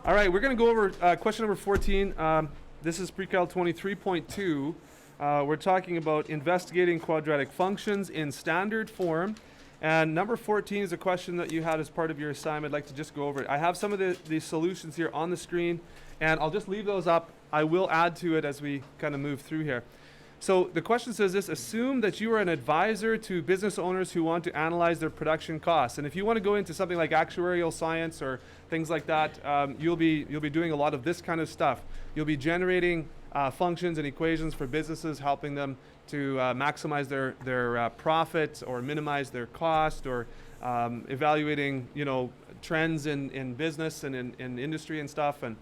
All right, we're going to go over question number 14. This is pre-cal 23.2. We're talking about investigating quadratic functions in standard form. And number 14 is a question that you had as part of your assignment. I'd like to just go over it. I have some of the solutions here on the screen, and I'll just leave those up. I will add to it as we kind of move through here. So the question says this: assume that you are an advisor to business owners who want to analyze their production costs. And if you want to go into something like actuarial science or things like that, you'll be doing a lot of this kind of stuff. You'll be generating functions and equations for businesses, helping them to maximize their profit or minimize their cost, or evaluating trends in business and in industry and stuff. And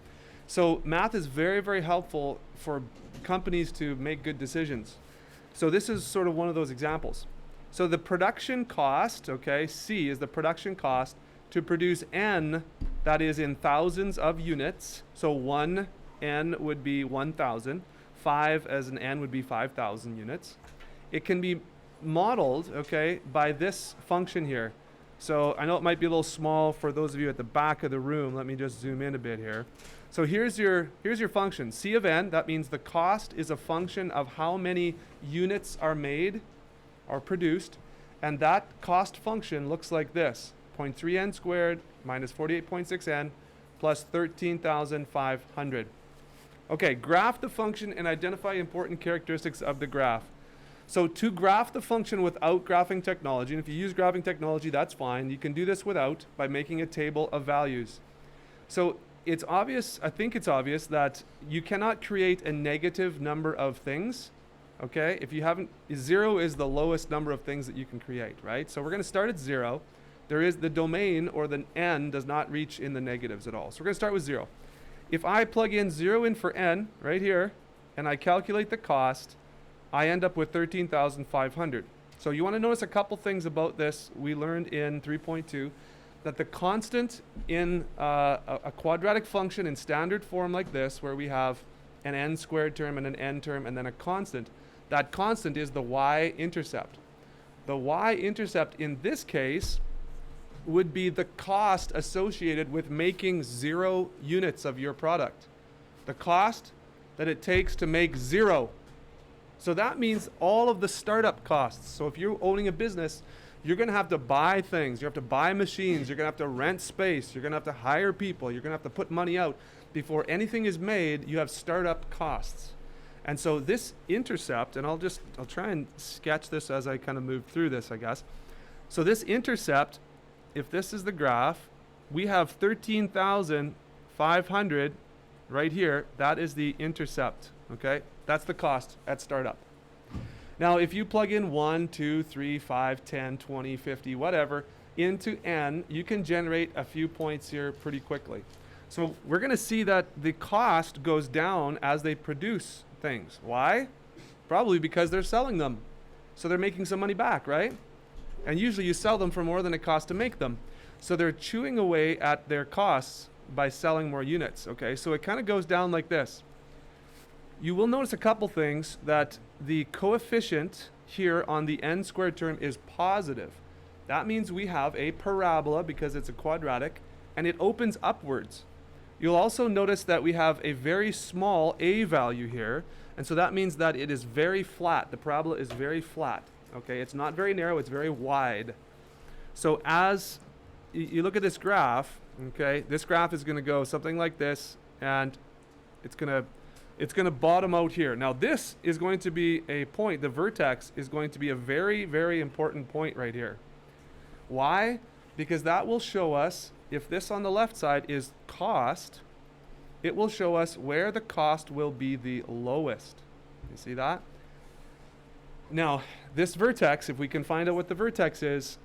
so math is very, very helpful for companies to make good decisions. So this is sort of one of those examples. So the production cost, okay, C is the production cost to produce N, that is in thousands of units. So 1 N would be 1,000. 5 as an N would be 5,000 units. It can be modeled, okay, by this function here. So I know it might be a little small for those of you at the back of the room. Let me just zoom in a bit here. So here's your function. C of N, that means the cost is a function of how many units are made or produced. And that cost function looks like this: 0.3N squared minus 48.6N plus 13,500. Okay, graph the function and identify important characteristics of the graph. So to graph the function without graphing technology, and if you use graphing technology, that's fine. You can do this without, by making a table of values. So it's obvious, I think it's obvious, that you cannot create a negative number of things. Okay, if you haven't, 0 is the lowest number of things that you can create, right? So we're going to start at 0. There is the domain, or the N, does not reach in the negatives at all. So we're going to start with 0. If I plug in 0 in for N right here, and I calculate the cost, I end up with 13,500. So you want to notice a couple things about this. We learned in 3.2 that the constant in a quadratic function in standard form like this, where we have an n squared term and an n term and then a constant, that constant is the y-intercept. The y-intercept in this case would be the cost associated with making 0 units of your product. The cost that it takes to make 0. So that means all of the startup costs. So if you're owning a business, you're going to have to buy things. You have to buy machines. You're going to have to rent space. You're going to have to hire people. You're going to have to put money out. Before anything is made, you have startup costs. And so this intercept, and I'll try and sketch this as I kind of move through this, I guess. So this intercept, if this is the graph, we have 13,500 right here. That is the intercept, okay? That's the cost at startup. Now, if you plug in 1, 2, 3, 5, 10, 20, 50, whatever, into N, you can generate a few points here pretty quickly. So we're going to see that the cost goes down as they produce things. Why? Probably because they're selling them. So they're making some money back, right? And usually you sell them for more than it costs to make them. So they're chewing away at their costs by selling more units, okay? So it kind of goes down like this. You will notice a couple things, that the coefficient here on the n squared term is positive. That means we have a parabola because it's a quadratic, and it opens upwards. You'll also notice that we have a very small a value here, and so that means that it is very flat. The parabola is very flat. Okay, it's not very narrow, it's very wide. So as you look at this graph, okay, this graph is going to go something like this, and it's going to bottom out here. Now this is going to be a point, the vertex is going to be a very, very important point right here. Why? Because that will show us, if this on the left side is cost, it will show us where the cost will be the lowest. You see that? Now, this vertex, if we can find out what the vertex is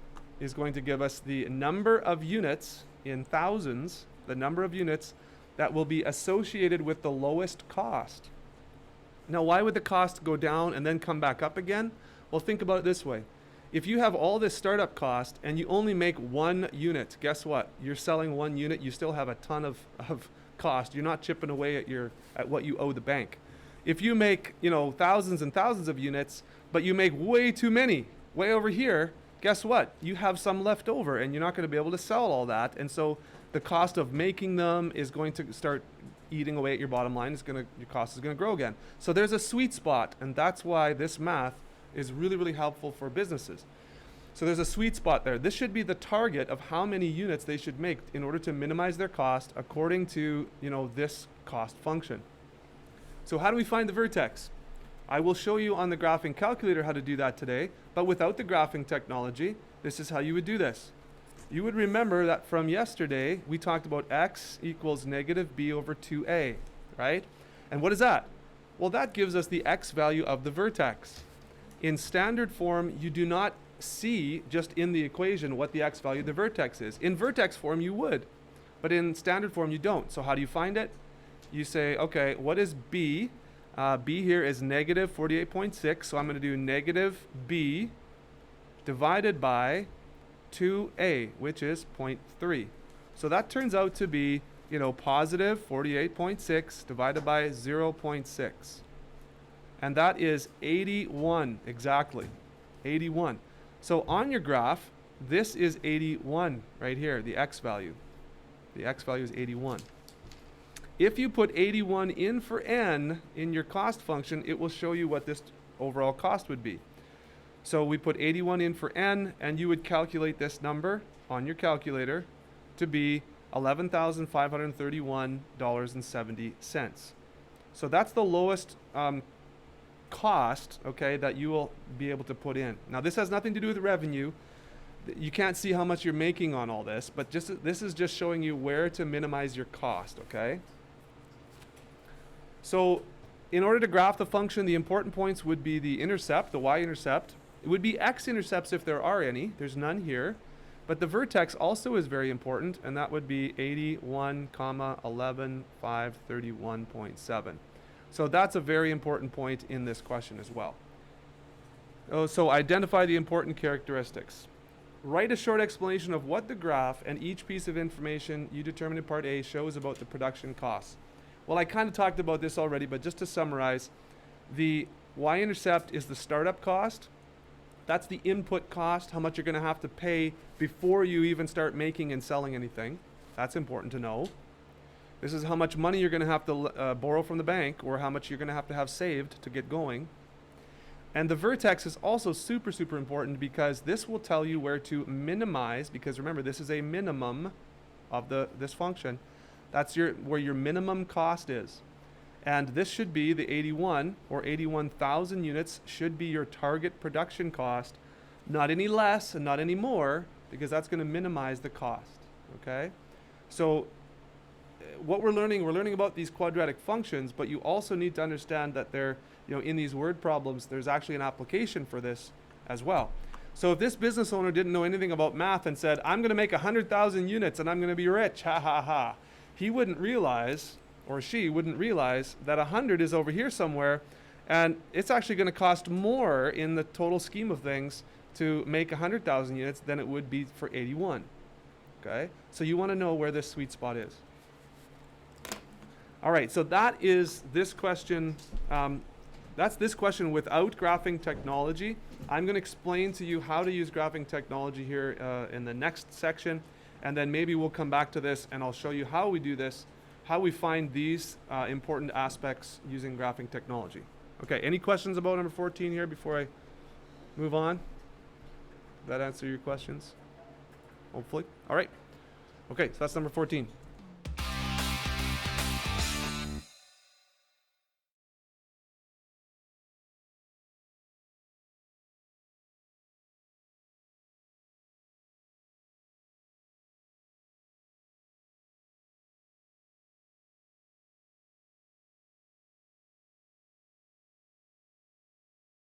going to give us the number of units in thousands, the number of units that will be associated with the lowest cost. Now, why would the cost go down and then come back up again? Well, think about it this way. If you have all this startup cost and you only make 1 unit, guess what? You're selling 1 unit, you still have a ton of cost. You're not chipping away at what you owe the bank. If you make, thousands and thousands of units, but you make way too many, way over here, guess what? You have some left over and you're not going to be able to sell all that. And so the cost of making them is going to start eating away at your bottom line. Your cost is going to grow again. So there's a sweet spot, and that's why this math is really, really helpful for businesses. So there's a sweet spot there. This should be the target of how many units they should make in order to minimize their cost according to, this cost function. So how do we find the vertex? I will show you on the graphing calculator how to do that today, but without the graphing technology, this is how you would do this. You would remember that from yesterday, we talked about x equals negative b over 2a, right? And what is that? Well, that gives us the x value of the vertex. In standard form, you do not see just in the equation what the x value of the vertex is. In vertex form, you would, but in standard form, you don't. So how do you find it? You say, okay, what is b? B here is negative 48.6, so I'm going to do negative b divided by 2a, which is 0.3. So that turns out to be, positive 48.6 divided by 0.6. And that is 81, exactly, 81. So on your graph, this is 81 right here, the x value. The x value is 81. If you put 81 in for n in your cost function, it will show you what this overall cost would be. So we put 81 in for n, and you would calculate this number on your calculator to be $11,531.70. So that's the lowest cost, okay, that you will be able to put in. Now this has nothing to do with revenue. You can't see how much you're making on all this, but this is just showing you where to minimize your cost, okay? So in order to graph the function, the important points would be the intercept, the y-intercept. It would be x-intercepts if there are any. There's none here. But the vertex also is very important, and that would be 81, 11, 531.7. So that's a very important point in this question as well. So identify the important characteristics. Write a short explanation of what the graph and each piece of information you determined in part A shows about the production costs. Well, I kind of talked about this already, but just to summarize, the y-intercept is the startup cost. That's the input cost, how much you're going to have to pay before you even start making and selling anything. That's important to know. This is how much money you're going to have to borrow from the bank, or how much you're going to have saved to get going. And the vertex is also super, super important because this will tell you where to minimize, because remember, this is a minimum of this function. That's where your minimum cost is. And this should be the 81 or 81,000 units should be your target production cost, not any less and not any more, because that's going to minimize the cost, okay? So what we're learning about these quadratic functions, but you also need to understand that they're, in these word problems, there's actually an application for this as well. So if this business owner didn't know anything about math and said, I'm going to make 100,000 units and I'm going to be rich, ha ha ha, he wouldn't realize, or she wouldn't realize, that 100 is over here somewhere, and it's actually going to cost more in the total scheme of things to make 100,000 units than it would be for 81. Okay? So you want to know where this sweet spot is. All right, so that is this question. That's this question without graphing technology. I'm going to explain to you how to use graphing technology here in the next section, and then maybe we'll come back to this and I'll show you how we do this, how we find these important aspects using graphing technology. Okay, any questions about number 14 here before I move on? Did that answer your questions? Hopefully. All right. Okay, so that's number 14.